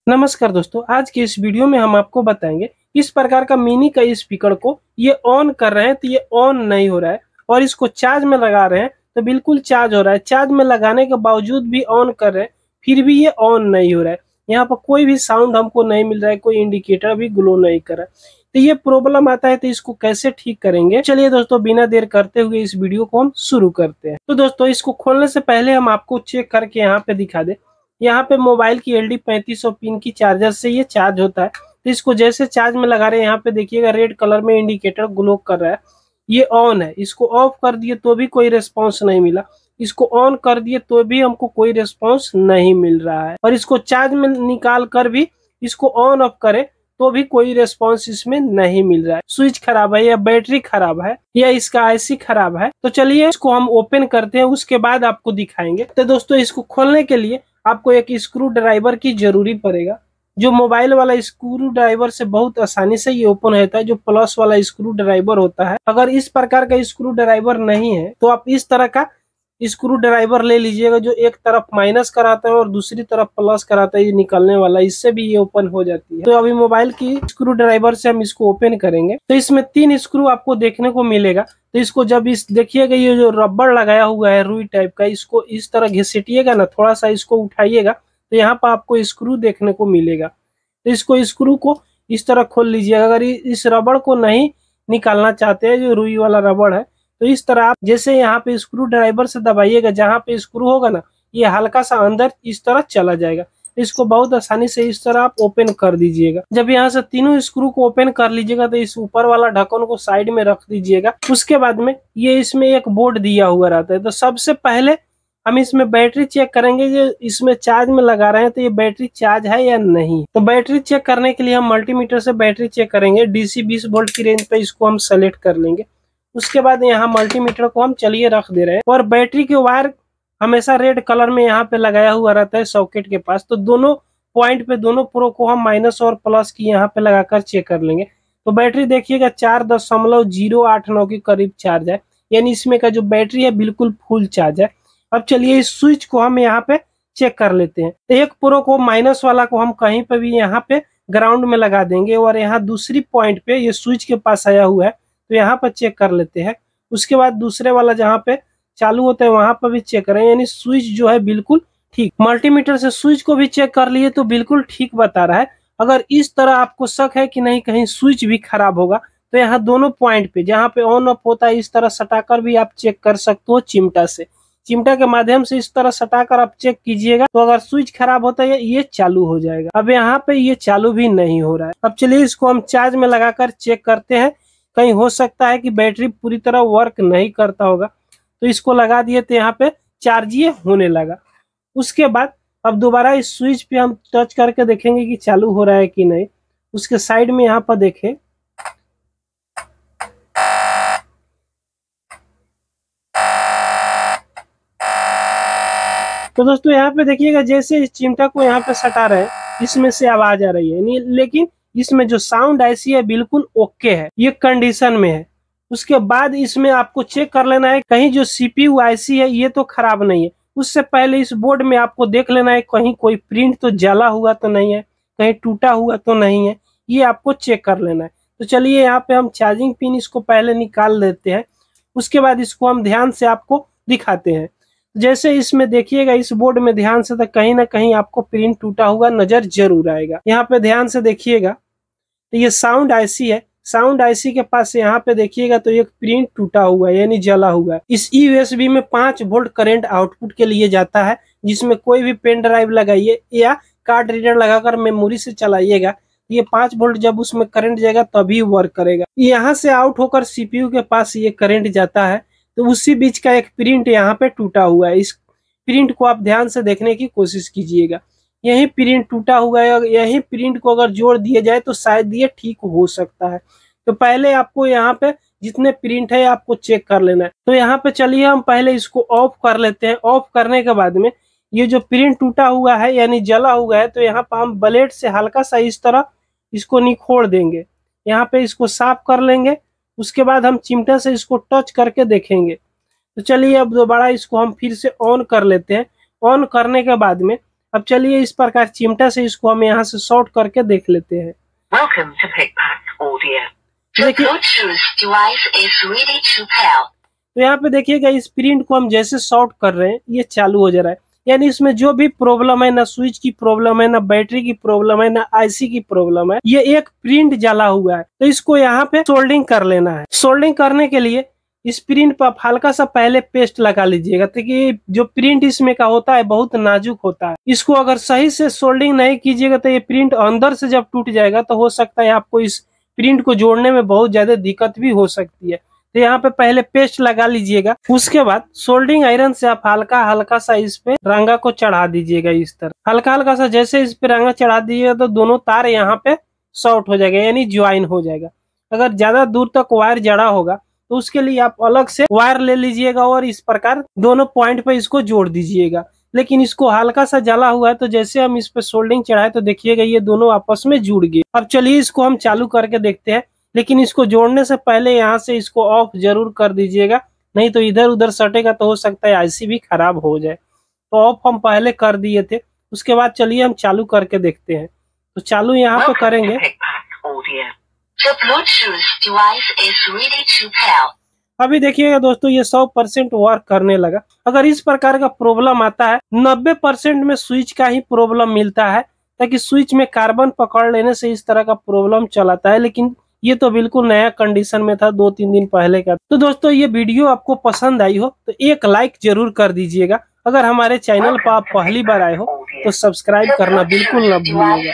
नमस्कार दोस्तों, आज के इस वीडियो में हम आपको बताएंगे इस प्रकार का मिनी का स्पीकर को ये ऑन कर रहे हैं तो ये ऑन नहीं हो रहा है, और इसको चार्ज में लगा रहे हैं तो बिल्कुल चार्ज हो रहा है। चार्ज में लगाने के बावजूद भी ऑन कर रहे हैं, फिर भी ये ऑन नहीं हो रहा है। यहाँ पर कोई भी साउंड हमको नहीं मिल रहा है, कोई इंडिकेटर भी ग्लो नहीं कर रहा है। तो ये प्रॉब्लम आता है, तो इसको कैसे ठीक करेंगे, चलिए दोस्तों बिना देर करते हुए इस वीडियो को हम शुरू करते हैं। तो दोस्तों इसको खोलने से पहले हम आपको चेक करके यहाँ पे दिखा दे। यहाँ पे मोबाइल की LD3500 पिन की चार्जर से ये चार्ज होता है। तो इसको जैसे चार्ज में लगा रहे हैं, यहाँ पे देखिएगा रेड कलर में इंडिकेटर ग्लो कर रहा है, ये ऑन है। इसको ऑफ कर दिए तो भी कोई रिस्पांस नहीं मिला, इसको ऑन कर दिए तो भी हमको कोई रिस्पांस नहीं मिल रहा है, और इसको चार्ज में निकाल कर भी इसको ऑन ऑफ करे तो भी कोई रिस्पांस इसमें नहीं मिल रहा है। स्विच खराब है या बैटरी खराब है या इसका IC खराब है। तो चलिए इसको हम ओपन करते हैं, उसके बाद आपको दिखाएंगे। तो दोस्तों इसको खोलने के लिए आपको एक स्क्रू ड्राइवर की जरूरी पड़ेगा। जो मोबाइल वाला स्क्रू ड्राइवर से बहुत आसानी से ये ओपन होता है, जो प्लस वाला स्क्रू ड्राइवर होता है। अगर इस प्रकार का स्क्रू ड्राइवर नहीं है तो आप इस तरह का स्क्रू ड्राइवर ले लीजिएगा, जो एक तरफ माइनस कराता है और दूसरी तरफ प्लस कराता है, ये निकलने वाला, इससे भी ये ओपन हो जाती है। तो अभी मोबाइल की स्क्रू ड्राइवर से हम इसको ओपन करेंगे। तो इसमें 3 स्क्रू आपको देखने को मिलेगा। तो इसको जब इस देखिएगा, ये जो रबड़ लगाया हुआ है रुई टाइप का, इसको इस तरह घिसटिएगा ना, थोड़ा सा इसको उठाइएगा तो यहाँ पर आपको स्क्रू देखने को मिलेगा। तो इसको स्क्रू को इस तरह खोल लीजिएगा। अगर इस रबड़ को नहीं निकालना चाहते हैं, जो रुई वाला रबड़ है, तो इस तरह आप जैसे यहाँ पे स्क्रू ड्राइवर से दबाइएगा, जहाँ पे स्क्रू होगा ना, ये हल्का सा अंदर इस तरह चला जाएगा। इसको बहुत आसानी से इस तरह आप ओपन कर दीजिएगा। जब यहाँ से तीनों स्क्रू को ओपन कर लीजिएगा तो इस ऊपर वाला ढक्कन को साइड में रख दीजिएगा। उसके बाद में ये इसमें एक बोर्ड दिया हुआ रहता है। तो सबसे पहले हम इसमें बैटरी चेक करेंगे, जो इसमें चार्ज में लगा रहे हैं तो ये बैटरी चार्ज है या नहीं। तो बैटरी चेक करने के लिए हम मल्टीमीटर से बैटरी चेक करेंगे। DC 20 वोल्ट की रेंज पे इसको हम सेलेक्ट कर लेंगे। उसके बाद यहाँ मल्टीमीटर को हम चलिए रख दे रहे हैं, और बैटरी के वायर हमेशा रेड कलर में यहाँ पे लगाया हुआ रहता है सॉकेट के पास। तो दोनों पॉइंट पे, दोनों प्रो को हम माइनस और प्लस की यहाँ पे लगाकर चेक कर लेंगे। तो बैटरी देखिएगा 4.089 के करीब चार्ज है, यानी इसमें का जो बैटरी है बिल्कुल फुल चार्ज है। अब चलिए इस स्विच को हम यहाँ पे चेक कर लेते हैं। तो एक प्रो को, माइनस वाला को हम कहीं पे भी यहाँ पे ग्राउंड में लगा देंगे, और यहाँ दूसरी पॉइंट पे ये स्विच के पास आया हुआ है, तो यहाँ पर चेक कर लेते हैं। उसके बाद दूसरे वाला जहाँ पे चालू होता है वहां पर भी चेक करें, यानी स्विच जो है बिल्कुल ठीक। मल्टीमीटर से स्विच को भी चेक कर लिए तो बिल्कुल ठीक बता रहा है। अगर इस तरह आपको शक है कि नहीं कहीं स्विच भी खराब होगा, तो यहाँ दोनों पॉइंट पे जहाँ पे ऑन ऑफ होता है, इस तरह सटाकर भी आप चेक कर सकते हो चिमटा से। चिमटा के माध्यम से इस तरह सटाकर आप चेक कीजिएगा, तो अगर स्विच खराब होता है ये चालू हो जाएगा। अब यहाँ पे ये चालू भी नहीं हो रहा है। अब चलिए इसको हम चार्ज में लगाकर चेक करते हैं। कहीं हो सकता है कि बैटरी पूरी तरह वर्क नहीं करता होगा। तो इसको लगा दिए तो यहाँ पे चार्ज ये होने लगा। उसके बाद अब दोबारा इस स्विच पे हम टच करके देखेंगे कि चालू हो रहा है कि नहीं। उसके साइड में यहाँ पर देखें, तो दोस्तों यहाँ पे देखिएगा, जैसे इस चिमटा को यहाँ पे सटा रहे हैं इसमें से आवाज आ रही है, लेकिन इसमें जो साउंड IC है बिल्कुल ओके है, ये कंडीशन में है। उसके बाद इसमें आपको चेक कर लेना है कहीं जो CPU IC है ये तो खराब नहीं है। उससे पहले इस बोर्ड में आपको देख लेना है कहीं कोई प्रिंट तो जला हुआ तो नहीं है, कहीं टूटा हुआ तो नहीं है, ये आपको चेक कर लेना है। तो चलिए यहाँ पे हम चार्जिंग पिन इसको पहले निकाल लेते हैं। उसके बाद इसको हम ध्यान से आपको दिखाते हैं। जैसे इसमें देखिएगा, इस बोर्ड में ध्यान से, तो कहीं ना कहीं आपको प्रिंट टूटा हुआ नजर जरूर आएगा। यहाँ पे ध्यान से देखिएगा, तो ये साउंड IC है। साउंड IC के पास यहाँ पे देखिएगा तो एक प्रिंट टूटा हुआ है, यानी जला हुआ है। इस USB में 5 वोल्ट करंट आउटपुट के लिए जाता है, जिसमें कोई भी पेन ड्राइव लगाइए या कार्ड रीडर लगाकर मेमोरी से चलाइएगा, ये 5 वोल्ट जब उसमें करंट जाएगा तभी वर्क करेगा। यहाँ से आउट होकर CPU के पास ये करंट जाता है, तो उसी बीच का एक प्रिंट यहाँ पे टूटा हुआ है। इस प्रिंट को आप ध्यान से देखने की कोशिश कीजिएगा। यही प्रिंट टूटा हुआ है, और यही प्रिंट को अगर जोड़ दिया जाए तो शायद ये ठीक हो सकता है। तो पहले आपको यहाँ पे जितने प्रिंट है आपको चेक कर लेना है। तो यहाँ पे चलिए हम पहले इसको ऑफ कर लेते हैं। ऑफ करने के बाद में ये जो प्रिंट टूटा हुआ है यानी जला हुआ है, तो यहाँ पर हम ब्लेड से हल्का सा इस तरह इसको निखोड़ देंगे। यहाँ पे इसको साफ कर लेंगे। उसके बाद हम चिमटे से इसको टच करके देखेंगे। तो चलिए अब दोबारा इसको हम फिर से ऑन कर लेते हैं। ऑन करने के बाद में अब चलिए इस प्रकार चिमटा से इसको हम यहाँ से शॉर्ट करके देख लेते हैं। देखिए तो यहाँ पे देखिएगा इस प्रिंट को हम जैसे शॉर्ट कर रहे हैं ये चालू हो जा रहा है, यानी इसमें जो भी प्रॉब्लम है, ना स्विच की प्रॉब्लम है, ना बैटरी की प्रॉब्लम है, ना आईसी की प्रॉब्लम है, ये एक प्रिंट जला हुआ है। तो इसको यहाँ पे सोल्डिंग कर लेना है। सोल्डिंग करने के लिए इस प्रिंट पर आप हल्का सा पहले पेस्ट लगा लीजिएगा, क्योंकि जो प्रिंट इसमें का होता है बहुत नाजुक होता है। इसको अगर सही से सोल्डिंग नहीं कीजिएगा तो ये प्रिंट अंदर से जब टूट जाएगा तो हो सकता है आपको इस प्रिंट को जोड़ने में बहुत ज्यादा दिक्कत भी हो सकती है। तो यहाँ पे पहले पेस्ट लगा लीजिएगा, उसके बाद सोल्डिंग आयरन से आप हल्का हल्का सा इस पे रंगा को चढ़ा दीजिएगा। इस तरह हल्का हल्का सा जैसे इस पे रंगा चढ़ा दीजिएगा तो दोनों तार यहाँ पे शॉर्ट हो जाएगा, यानी ज्वाइन हो जाएगा। अगर ज्यादा दूर तक वायर जड़ा होगा तो उसके लिए आप अलग से वायर ले लीजिएगा और इस प्रकार दोनों पॉइंट पे इसको जोड़ दीजिएगा। लेकिन इसको हल्का सा जला हुआ है तो जैसे हम इस पे सोल्डिंग चढ़ाए तो देखिएगा ये दोनों आपस में जुड़ गए। अब चलिए इसको हम चालू करके देखते हैं, लेकिन इसको जोड़ने से पहले यहाँ से इसको ऑफ जरूर कर दीजिएगा, नहीं तो इधर उधर सटेगा तो हो सकता है आईसी भी खराब हो जाए। तो ऑफ हम पहले कर दिए थे, उसके बाद चलिए हम चालू करके देखते हैं। तो चालू यहाँ पे करेंगे। अभी देखिएगा दोस्तों ये 100% वर्क करने लगा। अगर इस प्रकार का प्रॉब्लम आता है 90% में स्विच का ही प्रॉब्लम मिलता है, ताकि स्विच में कार्बन पकड़ लेने से इस तरह का प्रॉब्लम चलाता है। लेकिन ये तो बिल्कुल नया कंडीशन में था 2-3 दिन पहले का। तो दोस्तों ये वीडियो आपको पसंद आई हो तो एक लाइक जरूर कर दीजिएगा। अगर हमारे चैनल पर आप पहली बार आए हो तो सब्सक्राइब करना बिल्कुल न भूलिएगा।